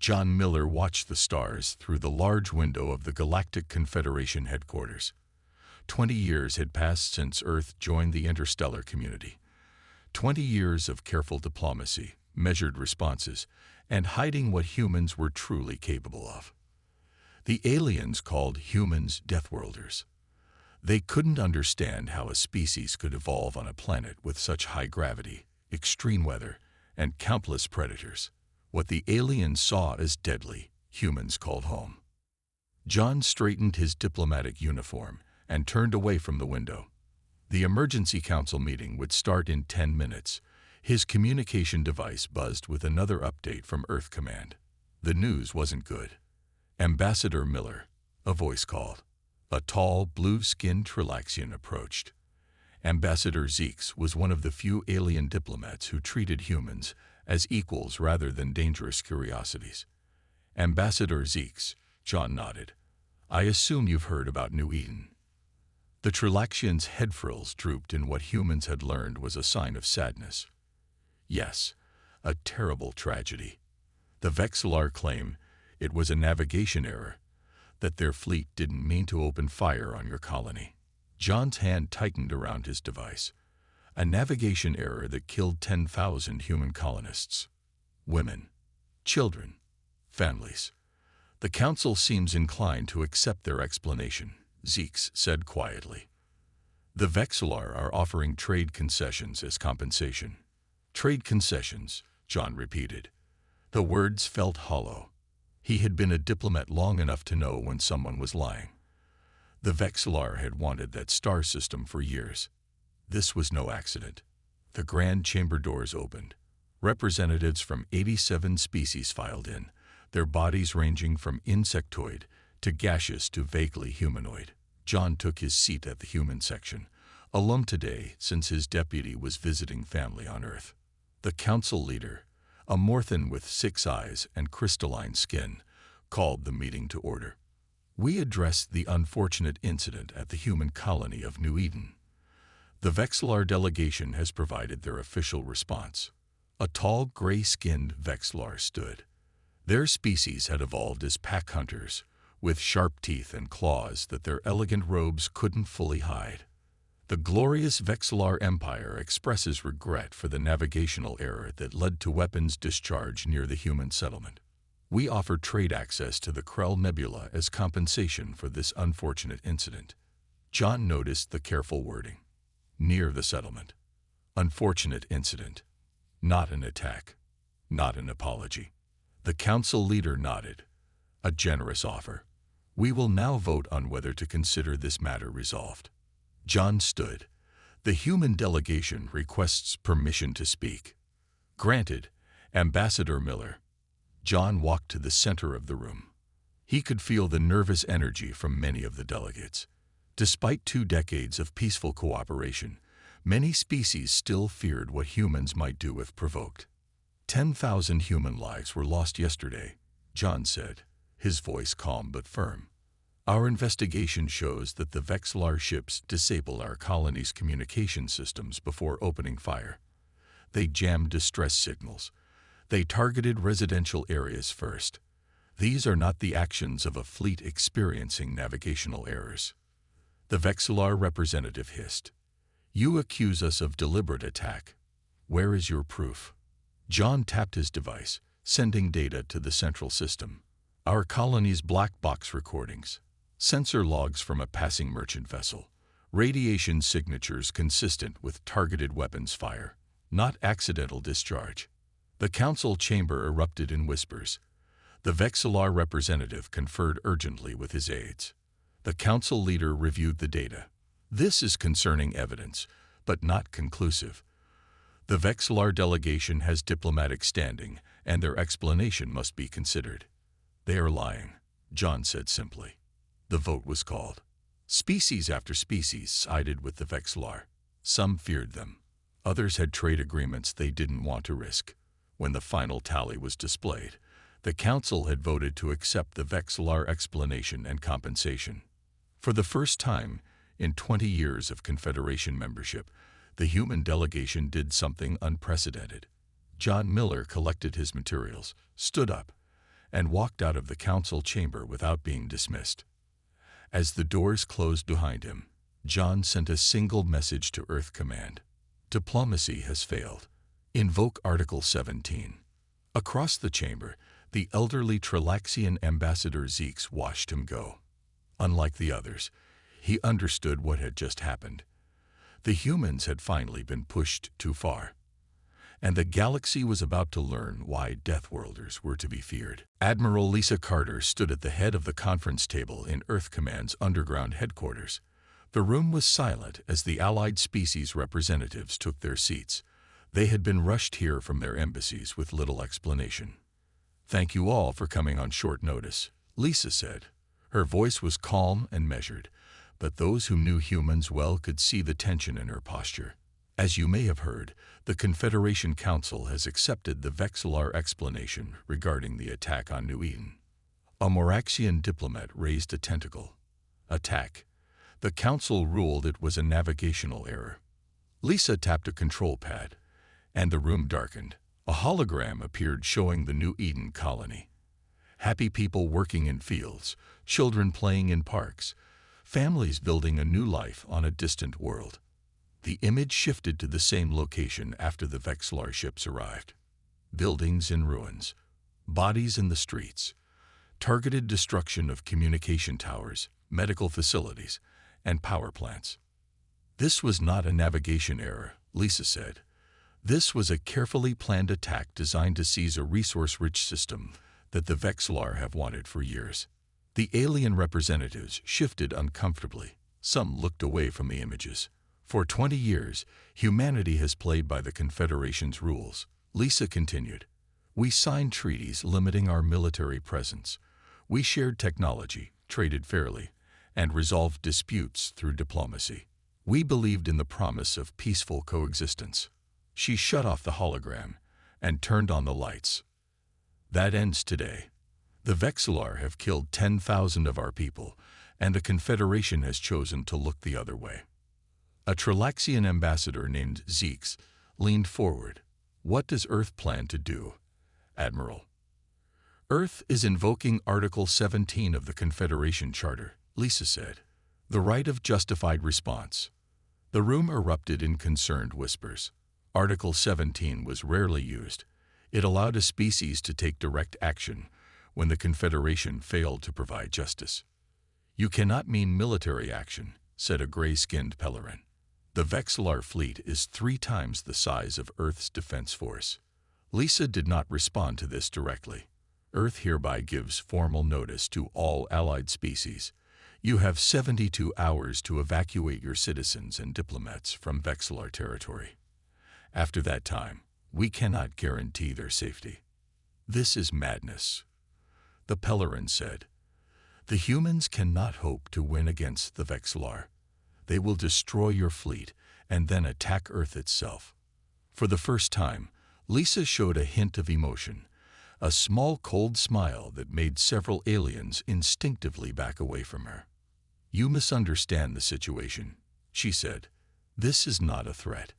John Miller watched the stars through the large window of the Galactic Confederation headquarters. 20 years had passed since Earth joined the interstellar community. 20 years of careful diplomacy, measured responses, and hiding what humans were truly capable of. The aliens called humans Deathworlders. They couldn't understand how a species could evolve on a planet with such high gravity, extreme weather, and countless predators. What the aliens saw as deadly, humans called home. John straightened his diplomatic uniform and turned away from the window. The emergency council meeting would start in 10 minutes. His communication device buzzed with another update from Earth Command. The news wasn't good. Ambassador Miller, a voice called. A tall, blue-skinned Trilaxian approached. Ambassador Zeeks was one of the few alien diplomats who treated humans as equals rather than dangerous curiosities. Ambassador Zeeks, John nodded. I assume you've heard about New Eden. The Trilaxian's head frills drooped in what humans had learned was a sign of sadness. Yes, a terrible tragedy. The Vexlar claim it was a navigation error, that their fleet didn't mean to open fire on your colony. John's hand tightened around his device. A navigation error that killed 10,000 human colonists. Women, children, families. The Council seems inclined to accept their explanation, Zeeks said quietly. The Vexlar are offering trade concessions as compensation. Trade concessions, John repeated. The words felt hollow. He had been a diplomat long enough to know when someone was lying. The Vexlar had wanted that star system for years. This was no accident. The grand chamber doors opened. Representatives from 87 species filed in, their bodies ranging from insectoid to gaseous to vaguely humanoid. John took his seat at the human section, alone today since his deputy was visiting family on Earth. The council leader, a Morthan with 6 eyes and crystalline skin, called the meeting to order. We addressed the unfortunate incident at the human colony of New Eden. The Vexlar delegation has provided their official response. A tall, gray-skinned Vexlar stood. Their species had evolved as pack hunters, with sharp teeth and claws that their elegant robes couldn't fully hide. The glorious Vexlar Empire expresses regret for the navigational error that led to weapons discharge near the human settlement. We offer trade access to the Krell Nebula as compensation for this unfortunate incident. John noticed the careful wording. Near the settlement. Unfortunate incident. Not an attack. Not an apology. The council leader nodded. A generous offer. We will now vote on whether to consider this matter resolved. John stood. The human delegation requests permission to speak. Granted, Ambassador Miller. John walked to the center of the room. He could feel the nervous energy from many of the delegates. Despite 2 decades of peaceful cooperation, many species still feared what humans might do if provoked. 10,000 human lives were lost yesterday, John said, his voice calm but firm. Our investigation shows that the Vexlar ships disabled our colony's communication systems before opening fire. They jammed distress signals. They targeted residential areas first. These are not the actions of a fleet experiencing navigational errors. The Vexlar representative hissed. You accuse us of deliberate attack. Where is your proof? John tapped his device, sending data to the central system. Our colony's black box recordings. Sensor logs from a passing merchant vessel. Radiation signatures consistent with targeted weapons fire, not accidental discharge. The council chamber erupted in whispers. The Vexlar representative conferred urgently with his aides. The council leader reviewed the data. This is concerning evidence, but not conclusive. The Vexlar delegation has diplomatic standing, and their explanation must be considered. They are lying, John said simply. The vote was called. Species after species sided with the Vexlar. Some feared them. Others had trade agreements they didn't want to risk. When the final tally was displayed, the council had voted to accept the Vexlar explanation and compensation. For the first time in 20 years of Confederation membership, the human delegation did something unprecedented. John Miller collected his materials, stood up, and walked out of the council chamber without being dismissed. As the doors closed behind him, John sent a single message to Earth Command. Diplomacy has failed. Invoke Article 17. Across the chamber, the elderly Trilaxian ambassador Zeeks watched him go. Unlike the others, he understood what had just happened. The humans had finally been pushed too far, and the galaxy was about to learn why Deathworlders were to be feared. Admiral Lisa Carter stood at the head of the conference table in Earth Command's underground headquarters. The room was silent as the allied species representatives took their seats. They had been rushed here from their embassies with little explanation. "Thank you all for coming on short notice," Lisa said. Her voice was calm and measured, but those who knew humans well could see the tension in her posture. "As you may have heard, the Confederation Council has accepted the Vexlar explanation regarding the attack on New Eden." A Moraxian diplomat raised a tentacle. "Attack." The Council ruled it was a navigational error. Lisa tapped a control pad, and the room darkened. A hologram appeared showing the New Eden colony. Happy people working in fields, children playing in parks, families building a new life on a distant world. The image shifted to the same location after the Vexlar ships arrived. Buildings in ruins, bodies in the streets, targeted destruction of communication towers, medical facilities, and power plants. "This was not a navigation error," Lisa said. "This was a carefully planned attack designed to seize a resource-rich system that the Vexlar have wanted for years." The alien representatives shifted uncomfortably. Some looked away from the images. "For 20 years, humanity has played by the Confederation's rules," Lisa continued. "We signed treaties limiting our military presence. We shared technology, traded fairly, and resolved disputes through diplomacy. We believed in the promise of peaceful coexistence." She shut off the hologram and turned on the lights. "That ends today. The Vexlar have killed 10,000 of our people, and the Confederation has chosen to look the other way." A Trilaxian ambassador named Zeeks leaned forward. "What does Earth plan to do, Admiral?" "Earth is invoking Article 17 of the Confederation Charter," Lisa said. "The right of justified response." The room erupted in concerned whispers. Article 17 was rarely used. It allowed a species to take direct action when the Confederation failed to provide justice. "You cannot mean military action," said a gray-skinned Pellerin. "The Vexlar fleet is 3 times the size of Earth's defense force." Lisa did not respond to this directly. "Earth hereby gives formal notice to all allied species. You have 72 hours to evacuate your citizens and diplomats from Vexlar territory. After that time, we cannot guarantee their safety." "This is madness," the Pellerin said. "The humans cannot hope to win against the Vexlar. They will destroy your fleet and then attack Earth itself." For the first time, Lisa showed a hint of emotion, a small cold smile that made several aliens instinctively back away from her. "You misunderstand the situation," she said. "This is not a threat.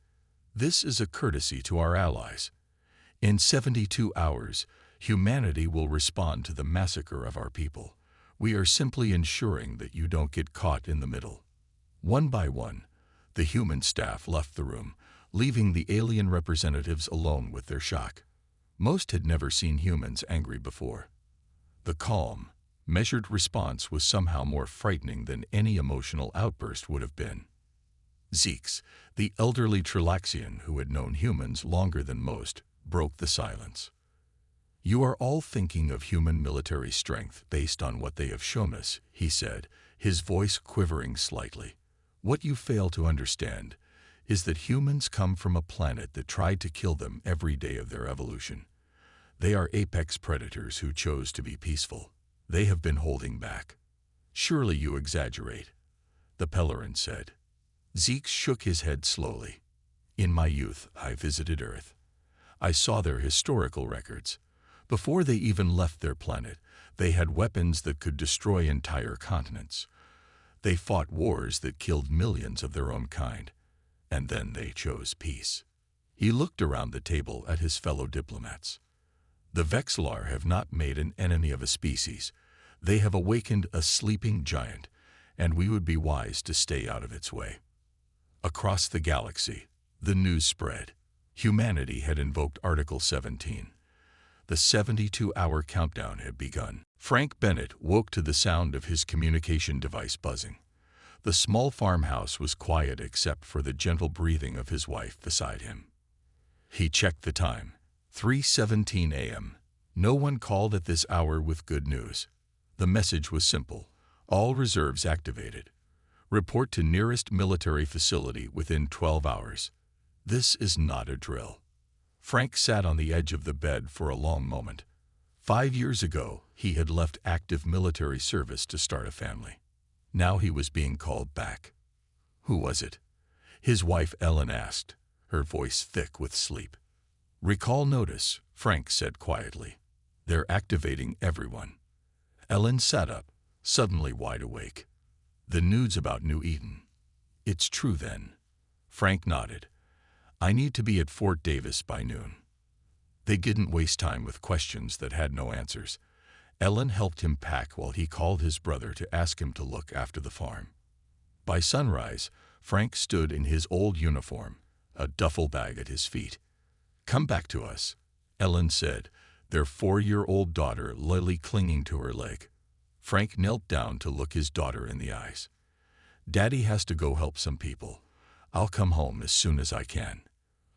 This is a courtesy to our allies. In 72 hours, humanity will respond to the massacre of our people. We are simply ensuring that you don't get caught in the middle." One by one, the human staff left the room, leaving the alien representatives alone with their shock. Most had never seen humans angry before. The calm, measured response was somehow more frightening than any emotional outburst would have been. Zeeks, the elderly Trilaxian who had known humans longer than most, broke the silence. "You are all thinking of human military strength based on what they have shown us," he said, his voice quivering slightly. "What you fail to understand is that humans come from a planet that tried to kill them every day of their evolution. They are apex predators who chose to be peaceful. They have been holding back." "Surely you exaggerate," the Pellerin said. Zeeks shook his head slowly. "In my youth, I visited Earth. I saw their historical records. Before they even left their planet, they had weapons that could destroy entire continents. They fought wars that killed millions of their own kind, and then they chose peace." He looked around the table at his fellow diplomats. The Vexlar have not made an enemy of a species. They have awakened a sleeping giant, and we would be wise to stay out of its way. Across the galaxy, the news spread. Humanity had invoked Article 17. The 72-hour countdown had begun. Frank Bennett woke to the sound of his communication device buzzing. The small farmhouse was quiet except for the gentle breathing of his wife beside him. He checked the time. 3:17 a.m. No one called at this hour with good news. The message was simple. All reserves activated. Report to nearest military facility within 12 hours. This is not a drill. Frank sat on the edge of the bed for a long moment. 5 years ago, he had left active military service to start a family. Now he was being called back. Who was it? His wife Ellen asked, her voice thick with sleep. Recall notice, Frank said quietly. They're activating everyone. Ellen sat up, suddenly wide awake. The news about New Eden. It's true then. Frank nodded. I need to be at Fort Davis by noon. They didn't waste time with questions that had no answers. Ellen helped him pack while he called his brother to ask him to look after the farm. By sunrise, Frank stood in his old uniform, a duffel bag at his feet. Come back to us, Ellen said, their 4-year-old daughter Lily clinging to her leg. Frank knelt down to look his daughter in the eyes. Daddy has to go help some people. I'll come home as soon as I can.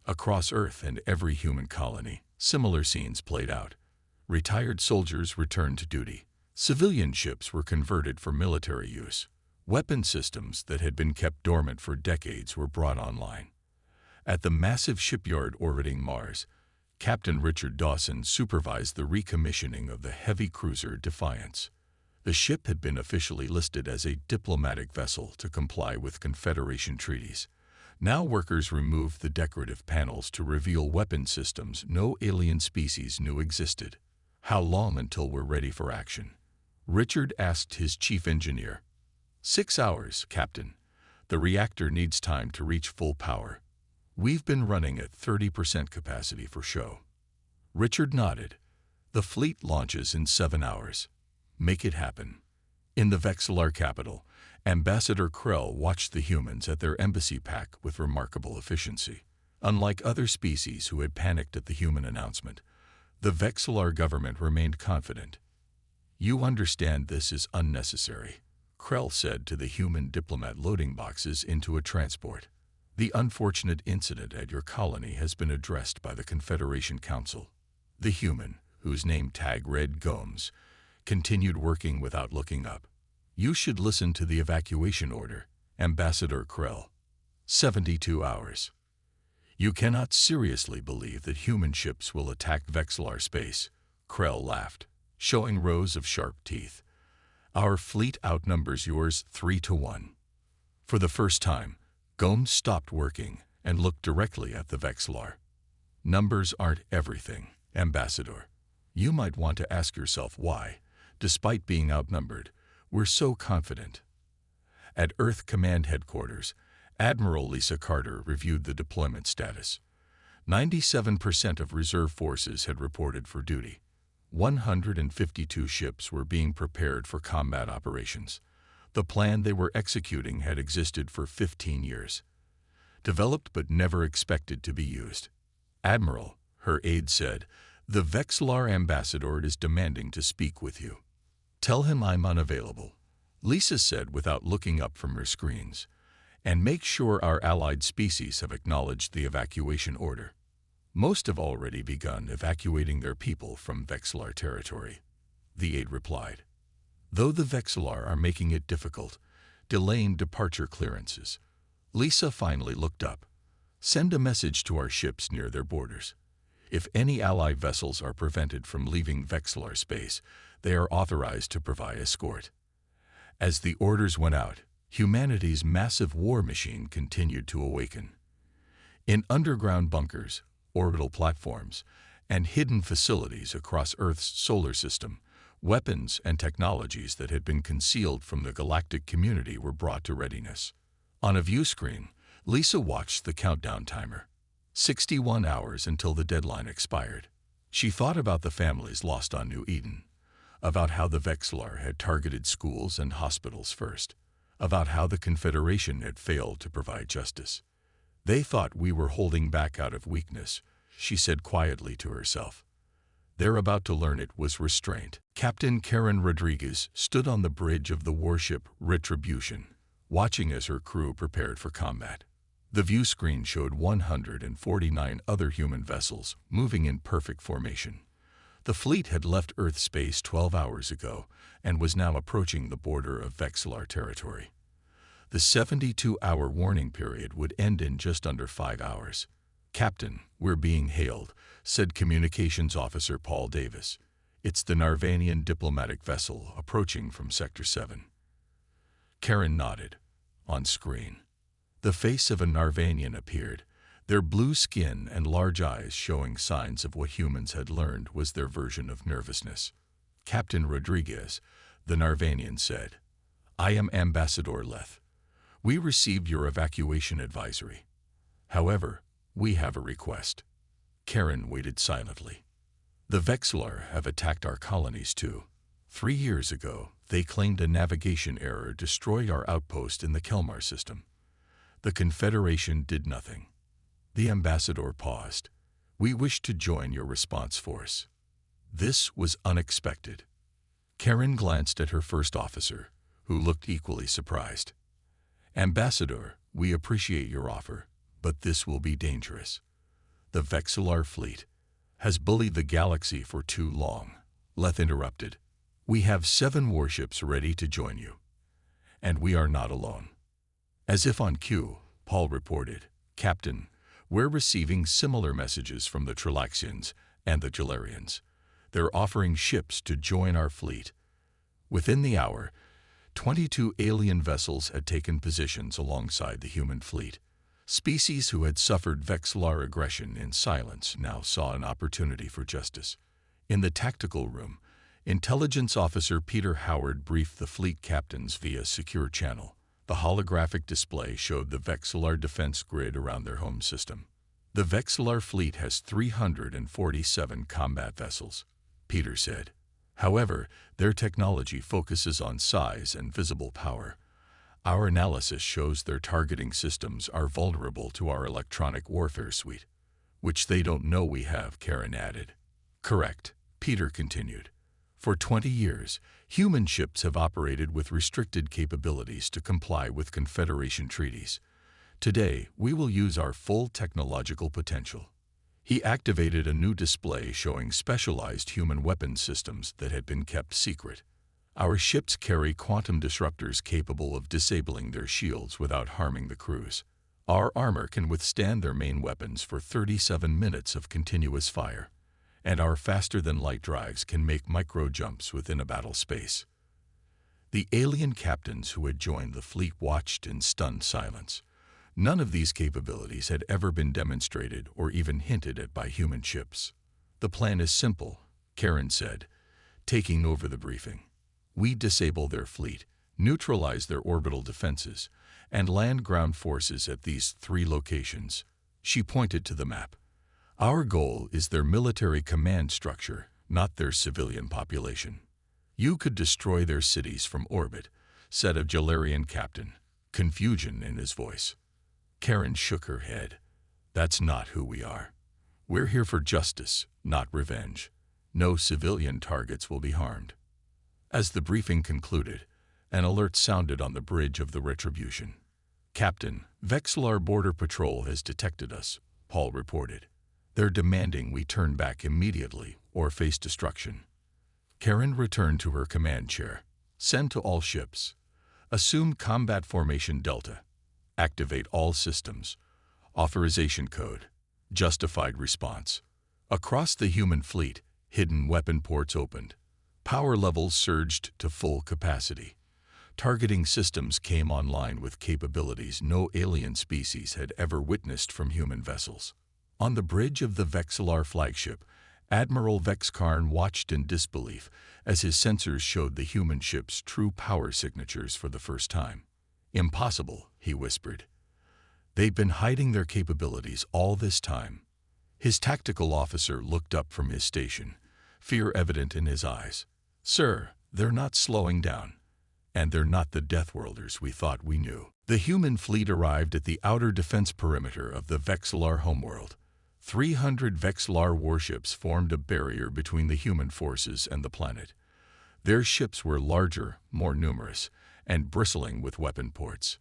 Across Earth and every human colony, similar scenes played out. Retired soldiers returned to duty. Civilian ships were converted for military use. Weapon systems that had been kept dormant for decades were brought online. At the massive shipyard orbiting Mars, Captain Richard Dawson supervised the recommissioning of the heavy cruiser Defiance. The ship had been officially listed as a diplomatic vessel to comply with Confederation treaties. Now workers removed the decorative panels to reveal weapon systems no alien species knew existed. How long until we're ready for action? Richard asked his chief engineer. 6 hours, Captain. The reactor needs time to reach full power. We've been running at 30% capacity for show. Richard nodded. The fleet launches in 7 hours. Make it happen. In the Vexlar capital, Ambassador Krell watched the humans at their embassy pack with remarkable efficiency. Unlike other species who had panicked at the human announcement, the Vexlar government remained confident. You understand this is unnecessary, Krell said to the human diplomat loading boxes into a transport. The unfortunate incident at your colony has been addressed by the Confederation Council. The human, whose name tag read Gomes, continued working without looking up. You should listen to the evacuation order, Ambassador Krell. 72 hours. You cannot seriously believe that human ships will attack Vexlar space, Krell laughed, showing rows of sharp teeth. Our fleet outnumbers yours 3-1. For the first time, Gomes stopped working and looked directly at the Vexlar. Numbers aren't everything, Ambassador. You might want to ask yourself why, despite being outnumbered, we're so confident. At Earth Command Headquarters, Admiral Lisa Carter reviewed the deployment status. 97% of reserve forces had reported for duty. 152 ships were being prepared for combat operations. The plan they were executing had existed for 15 years. Developed but never expected to be used. Admiral, her aide said, the Vexlar ambassador is demanding to speak with you. Tell him I'm unavailable, Lisa said without looking up from her screens. And make sure our allied species have acknowledged the evacuation order. Most have already begun evacuating their people from Vexlar territory, the aide replied. Though the Vexlar are making it difficult, delaying departure clearances, Lisa finally looked up. Send a message to our ships near their borders. If any allied vessels are prevented from leaving Vexlar space, they are authorized to provide escort. As the orders went out, humanity's massive war machine continued to awaken. In underground bunkers, orbital platforms, and hidden facilities across Earth's solar system, weapons and technologies that had been concealed from the galactic community were brought to readiness. On a view screen, Lisa watched the countdown timer. 61 hours until the deadline expired. She thought about the families lost on New Eden, about how the Vexlar had targeted schools and hospitals first, about how the Confederation had failed to provide justice. They thought we were holding back out of weakness, she said quietly to herself. They're about to learn it was restraint. Captain Karen Rodriguez stood on the bridge of the warship Retribution, watching as her crew prepared for combat. The view screen showed 149 other human vessels moving in perfect formation. The fleet had left Earth space 12 hours ago and was now approaching the border of Vexlar territory. The 72-hour warning period would end in just under 5 hours. "Captain, we're being hailed," said Communications Officer Paul Davis. "It's the Narvanian diplomatic vessel approaching from Sector 7. Karen nodded. On screen, the face of a Narvanian appeared, their blue skin and large eyes showing signs of what humans had learned was their version of nervousness. "Captain Rodriguez," the Narvanian said, "I am Ambassador Leth. We received your evacuation advisory. However, we have a request." Karen waited silently. "The Vexlar have attacked our colonies too. 3 years ago, they claimed a navigation error destroyed our outpost in the Kelmar system. The Confederation did nothing." The ambassador paused. "We wish to join your response force." This was unexpected. Karen glanced at her first officer, who looked equally surprised. "Ambassador, we appreciate your offer, but this will be dangerous. The Vexlar fleet has bullied the galaxy for too long," Leth interrupted. "We have 7 warships ready to join you. And we are not alone." As if on cue, Paul reported, "Captain, we're receiving similar messages from the Trilaxians and the Gelarians. They're offering ships to join our fleet." Within the hour, 22 alien vessels had taken positions alongside the human fleet. Species who had suffered Vexlar aggression in silence now saw an opportunity for justice. In the tactical room, Intelligence Officer Peter Howard briefed the fleet captains via secure channel. The holographic display showed the Vexlar defense grid around their home system. "The Vexlar fleet has 347 combat vessels," Peter said. "However, their technology focuses on size and visible power. Our analysis shows their targeting systems are vulnerable to our electronic warfare suite, which they don't know we have," Karen added. "Correct," Peter continued. "For 20 years, human ships have operated with restricted capabilities to comply with Confederation treaties. Today, we will use our full technological potential." He activated a new display showing specialized human weapons systems that had been kept secret. "Our ships carry quantum disruptors capable of disabling their shields without harming the crews. Our armor can withstand their main weapons for 37 minutes of continuous fire, and our faster-than-light drives can make micro-jumps within a battle space." The alien captains who had joined the fleet watched in stunned silence. None of these capabilities had ever been demonstrated or even hinted at by human ships. "The plan is simple," Karen said, taking over the briefing. "We disable their fleet, neutralize their orbital defenses, and land ground forces at these 3 locations." She pointed to the map. "Our goal is their military command structure, not their civilian population." "You could destroy their cities from orbit," said a Gelarian captain, confusion in his voice. Karen shook her head. "That's not who we are. We're here for justice, not revenge. No civilian targets will be harmed." As the briefing concluded, an alert sounded on the bridge of the Retribution. "Captain, Vexlar Border Patrol has detected us," Paul reported. "They're demanding we turn back immediately or face destruction." Karen returned to her command chair. "Send to all ships. Assume combat formation Delta. Activate all systems. Authorization code. Justified response." Across the human fleet, hidden weapon ports opened. Power levels surged to full capacity. Targeting systems came online with capabilities no alien species had ever witnessed from human vessels. On the bridge of the Vexlar flagship, Admiral Vexkarn watched in disbelief as his sensors showed the human ship's true power signatures for the first time. "Impossible," he whispered. "They've been hiding their capabilities all this time." His tactical officer looked up from his station, fear evident in his eyes. "Sir, they're not slowing down. And they're not the Deathworlders we thought we knew." The human fleet arrived at the outer defense perimeter of the Vexlar homeworld. 300 Vexlar warships formed a barrier between the human forces and the planet. Their ships were larger, more numerous, and bristling with weapon ports.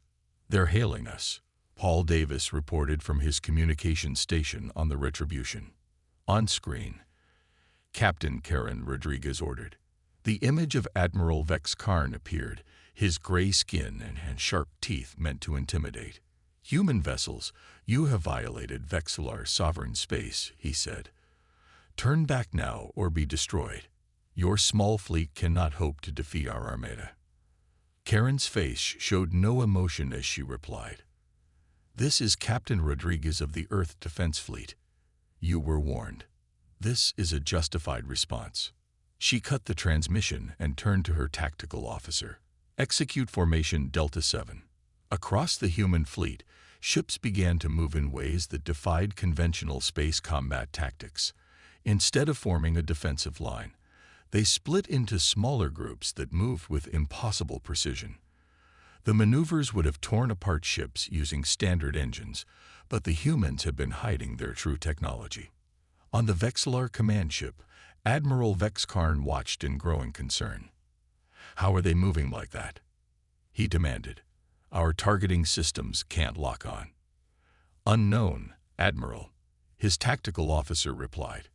"They're hailing us," Paul Davis reported from his communication station on the Retribution. On screen, Captain Karen Rodriguez ordered. The image of Admiral Vex Karn appeared, his gray skin and sharp teeth meant to intimidate. "Human vessels, you have violated Vexlar sovereign space," he said. "Turn back now or be destroyed. Your small fleet cannot hope to defeat our armada." Karen's face showed no emotion as she replied. "This is Captain Rodriguez of the Earth Defense Fleet. You were warned. This is a justified response." She cut the transmission and turned to her tactical officer. "Execute formation Delta 7. Across the human fleet, ships began to move in ways that defied conventional space combat tactics. Instead of forming a defensive line, they split into smaller groups that moved with impossible precision. The maneuvers would have torn apart ships using standard engines, but the humans had been hiding their true technology. On the Vexlar command ship, Admiral Vex Karn watched in growing concern. "How are they moving like that?" he demanded. "Our targeting systems can't lock on." "Unknown, Admiral," his tactical officer replied.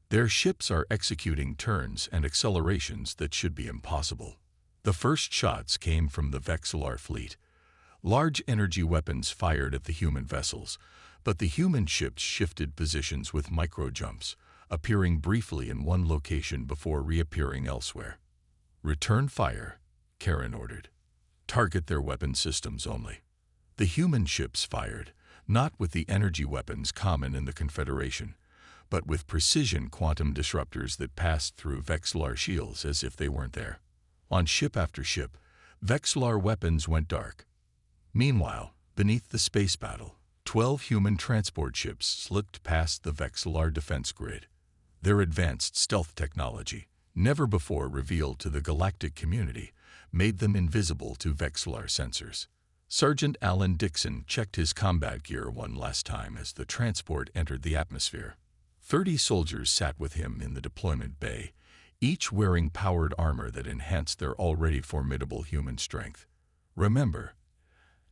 "Their ships are executing turns and accelerations that should be impossible." The first shots came from the Vexlar fleet. Large energy weapons fired at the human vessels, but the human ships shifted positions with micro-jumps, appearing briefly in one location before reappearing elsewhere. "Return fire," Karen ordered. "Target their weapon systems only." The human ships fired, not with the energy weapons common in the Confederation, but with precision quantum disruptors that passed through Vexlar shields as if they weren't there. On ship after ship, Vexlar weapons went dark. Meanwhile, beneath the space battle, 12 human transport ships slipped past the Vexlar defense grid. Their advanced stealth technology, never before revealed to the galactic community, made them invisible to Vexlar sensors. Sergeant Alan Dixon checked his combat gear one last time as the transport entered the atmosphere. 30 soldiers sat with him in the deployment bay, each wearing powered armor that enhanced their already formidable human strength. "Remember,"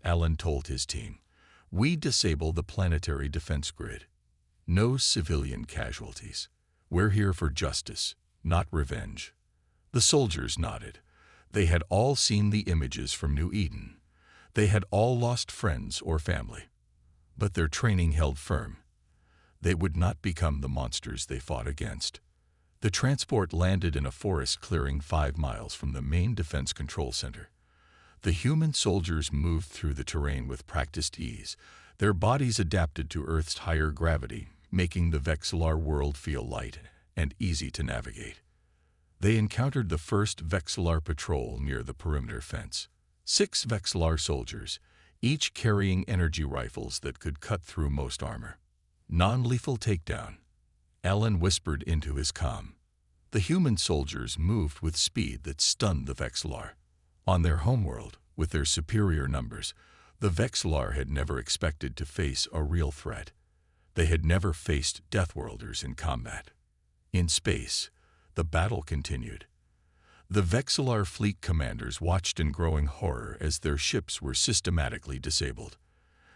Alan told his team, "we disable the planetary defense grid. No civilian casualties. We're here for justice, not revenge." The soldiers nodded. They had all seen the images from New Eden. They had all lost friends or family. But their training held firm. They would not become the monsters they fought against. The transport landed in a forest clearing 5 miles from the main defense control center. The human soldiers moved through the terrain with practiced ease. Their bodies adapted to Earth's higher gravity, making the Vexlar world feel light and easy to navigate. They encountered the first Vexlar patrol near the perimeter fence. 6 Vexlar soldiers, each carrying energy rifles that could cut through most armor. "Non-lethal takedown," Alan whispered into his comm. The human soldiers moved with speed that stunned the Vexlar. On their homeworld, with their superior numbers, the Vexlar had never expected to face a real threat. They had never faced Deathworlders in combat. In space, the battle continued. The Vexlar fleet commanders watched in growing horror as their ships were systematically disabled.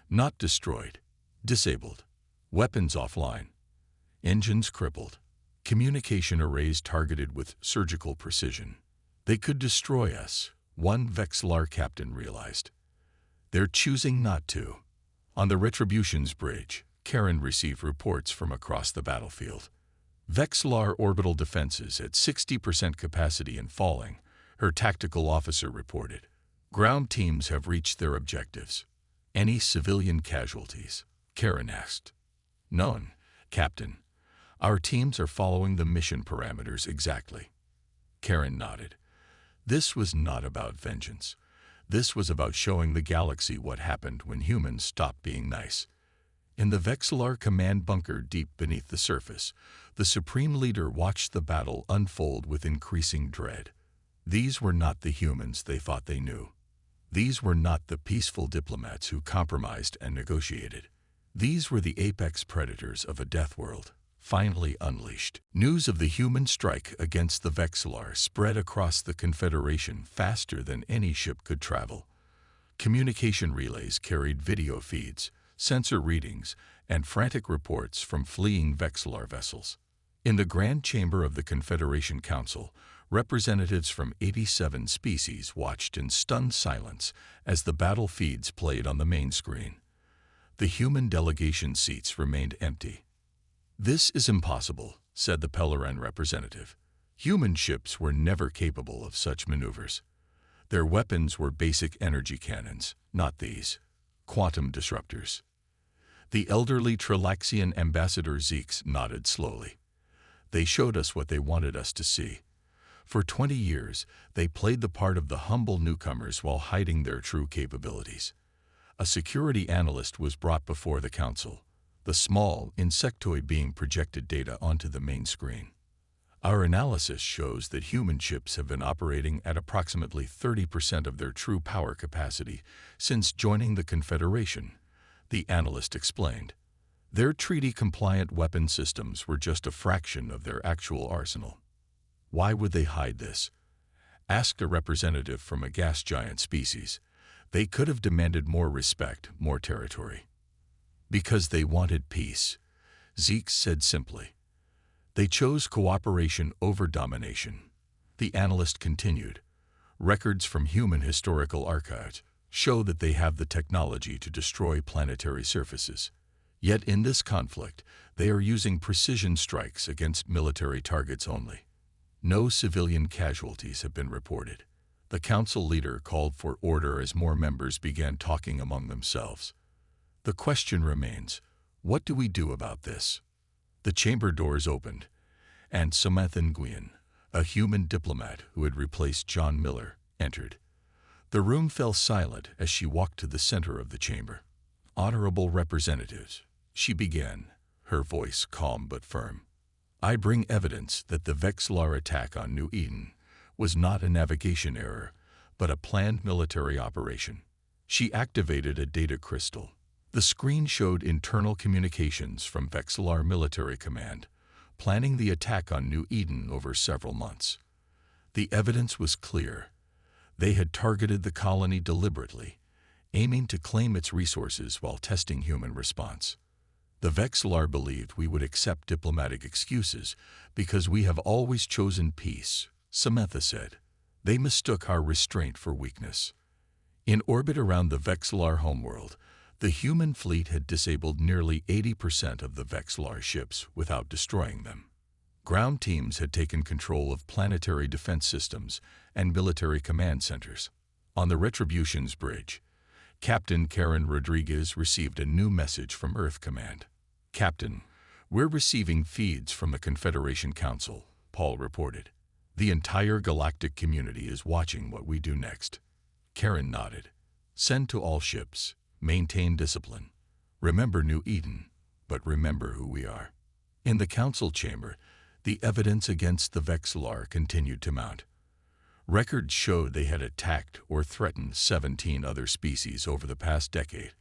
Not destroyed, disabled. Weapons offline. Engines crippled. Communication arrays targeted with surgical precision. "They could destroy us," one Vexlar captain realized. "They're choosing not to." On the Retribution's bridge, Karen received reports from across the battlefield. "Vexlar orbital defenses at 60% capacity and falling," her tactical officer reported. "Ground teams have reached their objectives." "Any civilian casualties?" Karen asked. "None, Captain. Our teams are following the mission parameters exactly." Karen nodded. This was not about vengeance. This was about showing the galaxy what happened when humans stopped being nice. In the Vexlar command bunker deep beneath the surface, the Supreme Leader watched the battle unfold with increasing dread. These were not the humans they thought they knew. These were not the peaceful diplomats who compromised and negotiated. These were the apex predators of a death world, finally unleashed. News of the human strike against the Vexlar spread across the Confederation faster than any ship could travel. Communication relays carried video feeds, sensor readings, and frantic reports from fleeing Vexlar vessels. In the Grand Chamber of the Confederation Council, representatives from 87 species watched in stunned silence as the battle feeds played on the main screen. The human delegation seats remained empty. "This is impossible," said the Pelleran representative. "Human ships were never capable of such maneuvers. Their weapons were basic energy cannons, not these. Quantum disruptors." The elderly Trilaxian ambassador Zeeks nodded slowly. "They showed us what they wanted us to see. For 20 years, they played the part of the humble newcomers while hiding their true capabilities." A security analyst was brought before the council, the small insectoid being projected data onto the main screen. "Our analysis shows that human ships have been operating at approximately 30% of their true power capacity since joining the Confederation," the analyst explained. "Their treaty-compliant weapon systems were just a fraction of their actual arsenal." "Why would they hide this?" asked a representative from a gas giant species. "They could have demanded more respect, more territory." "Because they wanted peace," Zeeks said simply. "They chose cooperation over domination." The analyst continued. "Records from human historical archives show that they have the technology to destroy planetary surfaces. Yet in this conflict, they are using precision strikes against military targets only. No civilian casualties have been reported." The council leader called for order as more members began talking among themselves. "The question remains, what do we do about this?" The chamber doors opened, and Samantha Nguyen, a human diplomat who had replaced John Miller, entered. The room fell silent as she walked to the center of the chamber. "Honorable representatives," she began, her voice calm but firm. "I bring evidence that the Vexlar attack on New Eden was not a navigation error, but a planned military operation." She activated a data crystal. The screen showed internal communications from Vexlar Military Command, planning the attack on New Eden over several months. The evidence was clear. They had targeted the colony deliberately, aiming to claim its resources while testing human response. "The Vexlar believed we would accept diplomatic excuses because we have always chosen peace," Samantha said. "They mistook our restraint for weakness." In orbit around the Vexlar homeworld, the human fleet had disabled nearly 80% of the Vexlar ships without destroying them. Ground teams had taken control of planetary defense systems and military command centers. On the Retribution's bridge, Captain Karen Rodriguez received a new message from Earth Command. "Captain, we're receiving feeds from the Confederation Council," Paul reported. "The entire galactic community is watching what we do next." Karen nodded. "Send to all ships. Maintain discipline. Remember New Eden, but remember who we are." In the council chamber, the evidence against the Vexlar continued to mount. Records showed they had attacked or threatened 17 other species over the past decade,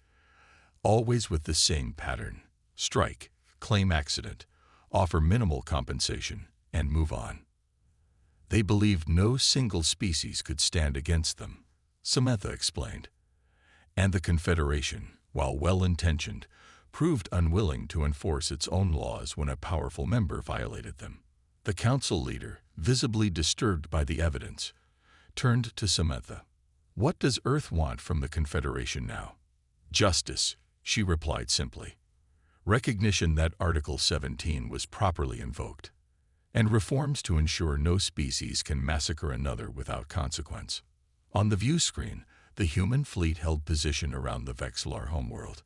always with the same pattern: strike, claim accident, offer minimal compensation, and move on. They believed no single species could stand against them, Samantha explained. And the Confederation, while well-intentioned, proved unwilling to enforce its own laws when a powerful member violated them. The council leader, visibly disturbed by the evidence, turned to Samantha. "What does Earth want from the Confederation now?" "Justice," she replied simply. "Recognition that Article 17 was properly invoked, and reforms to ensure no species can massacre another without consequence." On the view screen, the human fleet held position around the Vexlar homeworld.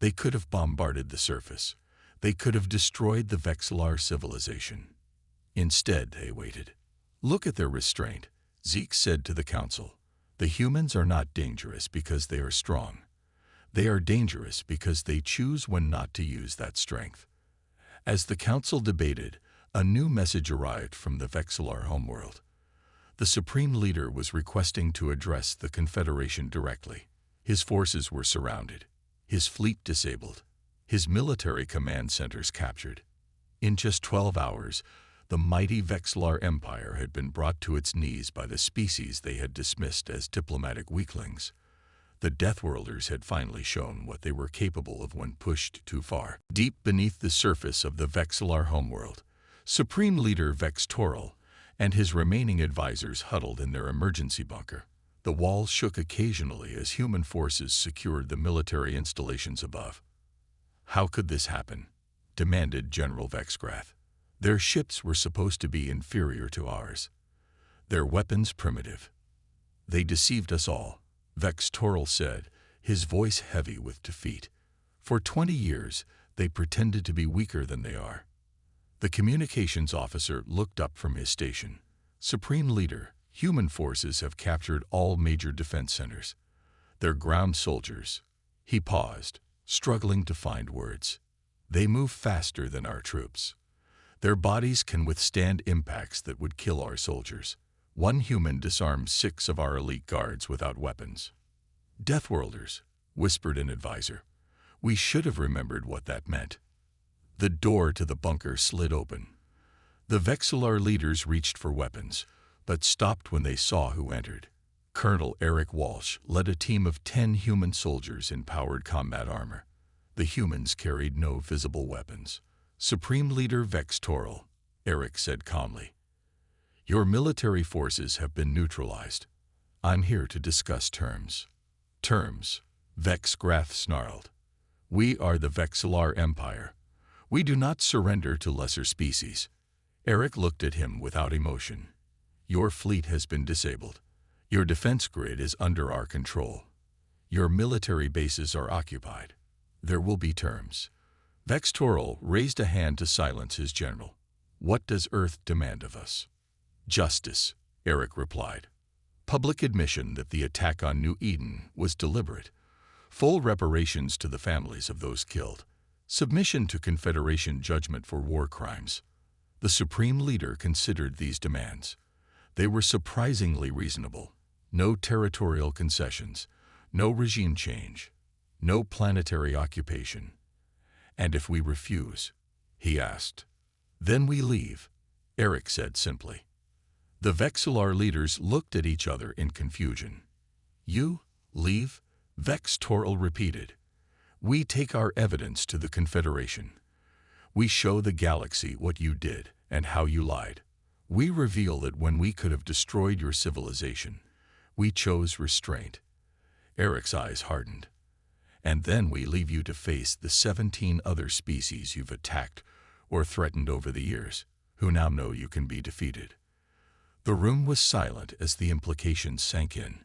They could have bombarded the surface. They could have destroyed the Vexlar civilization. Instead, they waited. "Look at their restraint," Zeke said to the council. "The humans are not dangerous because they are strong. They are dangerous because they choose when not to use that strength. As the council debated, a new message arrived from the Vexlar homeworld. The Supreme Leader was requesting to address the Confederation directly. His forces were surrounded, his fleet disabled, his military command centers captured. In just 12 hours, the mighty Vexlar Empire had been brought to its knees by the species they had dismissed as diplomatic weaklings. The Deathworlders had finally shown what they were capable of when pushed too far. Deep beneath the surface of the Vexlar homeworld, Supreme Leader Vextoral and his remaining advisors huddled in their emergency bunker. The walls shook occasionally as human forces secured the military installations above. "How could this happen?" demanded General Vexgrath. "Their ships were supposed to be inferior to ours. Their weapons primitive. They deceived us all," Vextoral said, his voice heavy with defeat. "For 20 years, they pretended to be weaker than they are." The communications officer looked up from his station. "Supreme Leader, human forces have captured all major defense centers. Their ground soldiers." He paused, struggling to find words. "They move faster than our troops. Their bodies can withstand impacts that would kill our soldiers. One human disarmed 6 of our elite guards without weapons." "Deathworlders," whispered an advisor. "We should have remembered what that meant." The door to the bunker slid open. The Vexlar leaders reached for weapons, but stopped when they saw who entered. Colonel Eric Walsh led a team of 10 human soldiers in powered combat armor. The humans carried no visible weapons. "Supreme Leader Vextoral," Eric said calmly, "your military forces have been neutralized. I'm here to discuss terms." "Terms," Vexgrath snarled. "We are the Vexlar Empire. We do not surrender to lesser species." Eric looked at him without emotion. "Your fleet has been disabled. Your defense grid is under our control. Your military bases are occupied. There will be terms." Vextoral raised a hand to silence his general. "What does Earth demand of us?" "Justice," Eric replied. "Public admission that the attack on New Eden was deliberate. Full reparations to the families of those killed. Submission to Confederation judgment for war crimes." The Supreme Leader considered these demands. They were surprisingly reasonable. No territorial concessions, no regime change, no planetary occupation. "And if we refuse?" he asked. "Then we leave," Eric said simply. The Vexlar leaders looked at each other in confusion. "You leave?" Vextoral repeated. "We take our evidence to the Confederation. We show the galaxy what you did and how you lied. We reveal that when we could have destroyed your civilization, we chose restraint." Eric's eyes hardened. "And then we leave you to face the 17 other species you've attacked or threatened over the years, who now know you can be defeated." The room was silent as the implications sank in.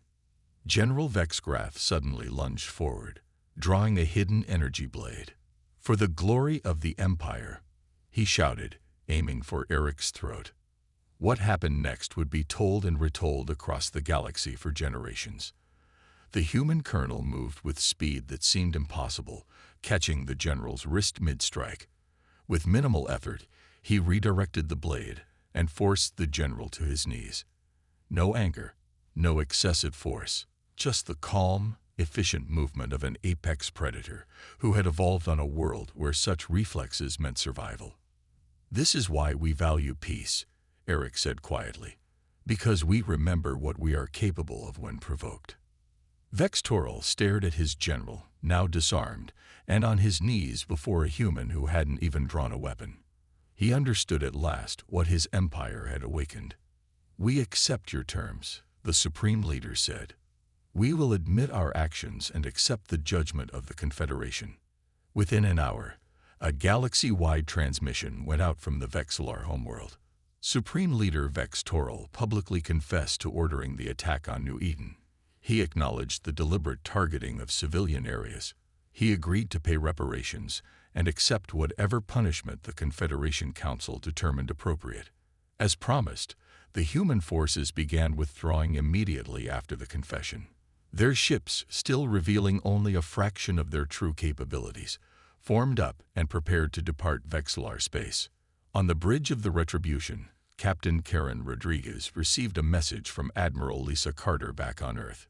General Vexgrath suddenly lunged forward, drawing a hidden energy blade. "For the glory of the Empire," he shouted, aiming for Eric's throat. What happened next would be told and retold across the galaxy for generations. The human colonel moved with speed that seemed impossible, catching the general's wrist mid-strike. With minimal effort, he redirected the blade and forced the general to his knees. No anger, no excessive force, just the calm, efficient movement of an apex predator who had evolved on a world where such reflexes meant survival. "This is why we value peace," Eric said quietly, "because we remember what we are capable of when provoked." Vextoral stared at his general, now disarmed, and on his knees before a human who hadn't even drawn a weapon. He understood at last what his empire had awakened. "We accept your terms," the Supreme Leader said. "We will admit our actions and accept the judgment of the Confederation." Within an hour, a galaxy-wide transmission went out from the Vexlar homeworld. Supreme Leader Vextoral publicly confessed to ordering the attack on New Eden. He acknowledged the deliberate targeting of civilian areas. He agreed to pay reparations and accept whatever punishment the Confederation Council determined appropriate. As promised, the human forces began withdrawing immediately after the confession. Their ships, still revealing only a fraction of their true capabilities, formed up and prepared to depart Vexlar space. On the bridge of the Retribution, Captain Karen Rodriguez received a message from Admiral Lisa Carter back on Earth.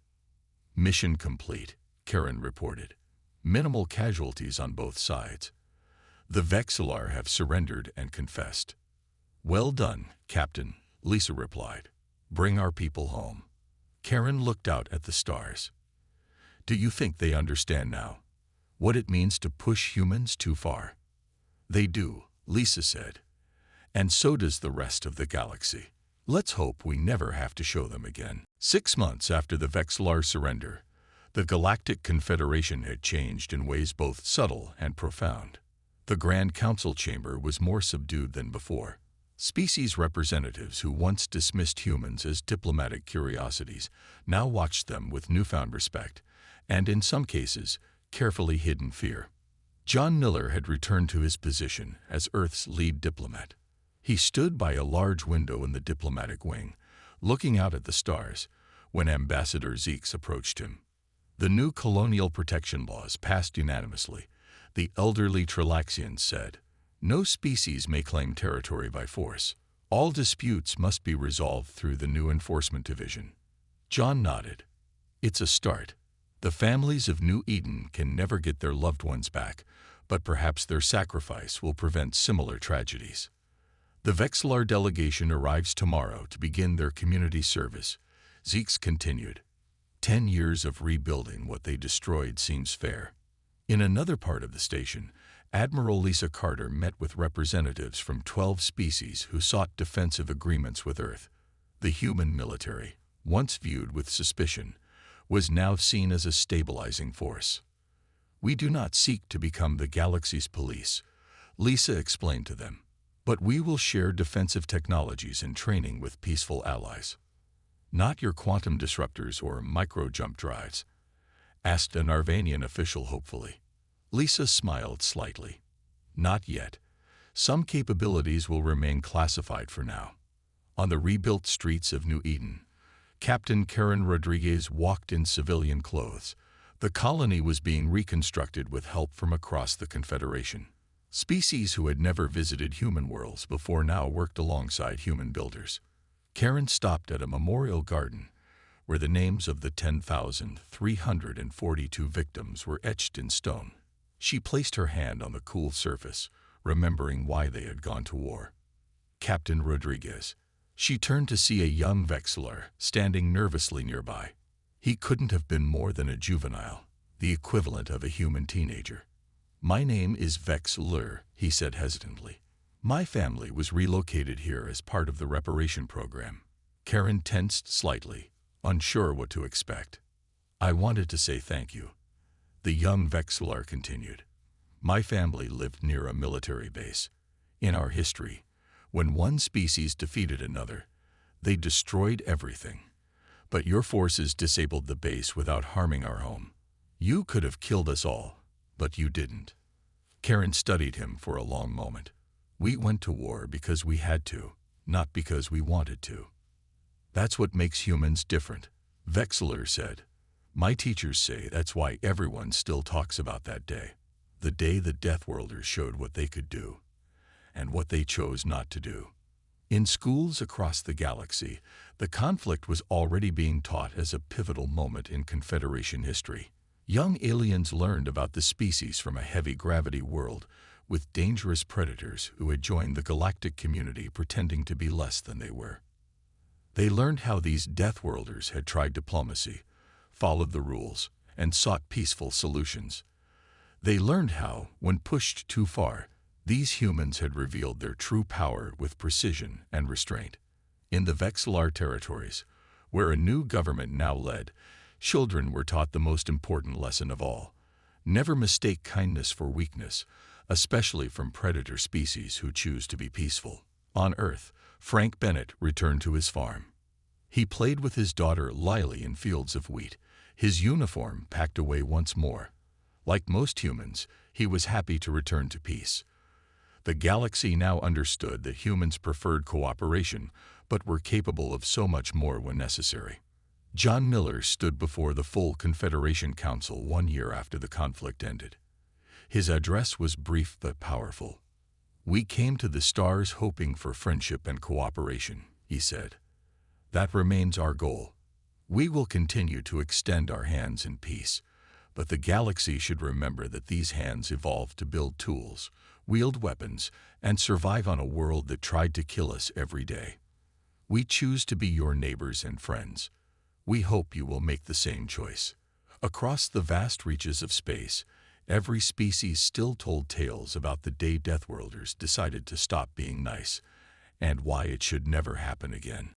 "Mission complete," Karen reported. "Minimal casualties on both sides. The Vexlar have surrendered and confessed." "Well done, Captain," Lisa replied. "Bring our people home." Karen looked out at the stars. "Do you think they understand now what it means to push humans too far?" "They do," Lisa said. "And so does the rest of the galaxy. Let's hope we never have to show them again." 6 months after the Vexlar surrender, the Galactic Confederation had changed in ways both subtle and profound. The Grand Council chamber was more subdued than before. Species representatives who once dismissed humans as diplomatic curiosities now watched them with newfound respect, and in some cases, carefully hidden fear. John Miller had returned to his position as Earth's lead diplomat. He stood by a large window in the diplomatic wing, looking out at the stars, when Ambassador Zeeks approached him. The new colonial protection laws passed unanimously. The elderly Trilaxians said, "No species may claim territory by force. All disputes must be resolved through the new Enforcement Division." John nodded. "It's a start. The families of New Eden can never get their loved ones back, but perhaps their sacrifice will prevent similar tragedies." The Vexlar delegation arrives tomorrow to begin their community service. Zeeks continued. 10 years of rebuilding what they destroyed seems fair. In another part of the station, Admiral Lisa Carter met with representatives from 12 species who sought defensive agreements with Earth. The human military, once viewed with suspicion, was now seen as a stabilizing force. "We do not seek to become the galaxy's police," Lisa explained to them, "but we will share defensive technologies and training with peaceful allies." "Not your quantum disruptors or micro-jump drives?" asked an Arvanian official hopefully. Lisa smiled slightly. "Not yet. Some capabilities will remain classified for now." On the rebuilt streets of New Eden, Captain Karen Rodriguez walked in civilian clothes. The colony was being reconstructed with help from across the Confederation. Species who had never visited human worlds before now worked alongside human builders. Karen stopped at a memorial garden where the names of the 10,342 victims were etched in stone. She placed her hand on the cool surface, remembering why they had gone to war. "Captain Rodriguez." She turned to see a young Vexlar standing nervously nearby. He couldn't have been more than a juvenile, the equivalent of a human teenager. "My name is Vexlar," he said hesitantly. "My family was relocated here as part of the reparation program." Karen tensed slightly, unsure what to expect. "I wanted to say thank you," the young Vexlar continued. "My family lived near a military base. In our history, when one species defeated another, they destroyed everything. But your forces disabled the base without harming our home. You could have killed us all, but you didn't." Karen studied him for a long moment. "We went to war because we had to, not because we wanted to. That's what makes humans different," Vexlar said. "My teachers say that's why everyone still talks about that day. The day the Deathworlders showed what they could do, and what they chose not to do." In schools across the galaxy, the conflict was already being taught as a pivotal moment in Confederation history. Young aliens learned about the species from a heavy-gravity world with dangerous predators who had joined the galactic community pretending to be less than they were. They learned how these Deathworlders had tried diplomacy, followed the rules, and sought peaceful solutions. They learned how, when pushed too far, these humans had revealed their true power with precision and restraint. In the Vexlar territories, where a new government now led, children were taught the most important lesson of all: never mistake kindness for weakness, especially from predator species who choose to be peaceful. On Earth, Frank Bennett returned to his farm. He played with his daughter Lily in fields of wheat, his uniform packed away once more. Like most humans, he was happy to return to peace. The galaxy now understood that humans preferred cooperation, but were capable of so much more when necessary. John Miller stood before the full Confederation Council 1 year after the conflict ended. His address was brief but powerful. "We came to the stars hoping for friendship and cooperation," he said. "That remains our goal. We will continue to extend our hands in peace, but the galaxy should remember that these hands evolved to build tools, wield weapons, and survive on a world that tried to kill us every day. We choose to be your neighbors and friends. We hope you will make the same choice." Across the vast reaches of space, every species still told tales about the day Deathworlders decided to stop being nice, and why it should never happen again.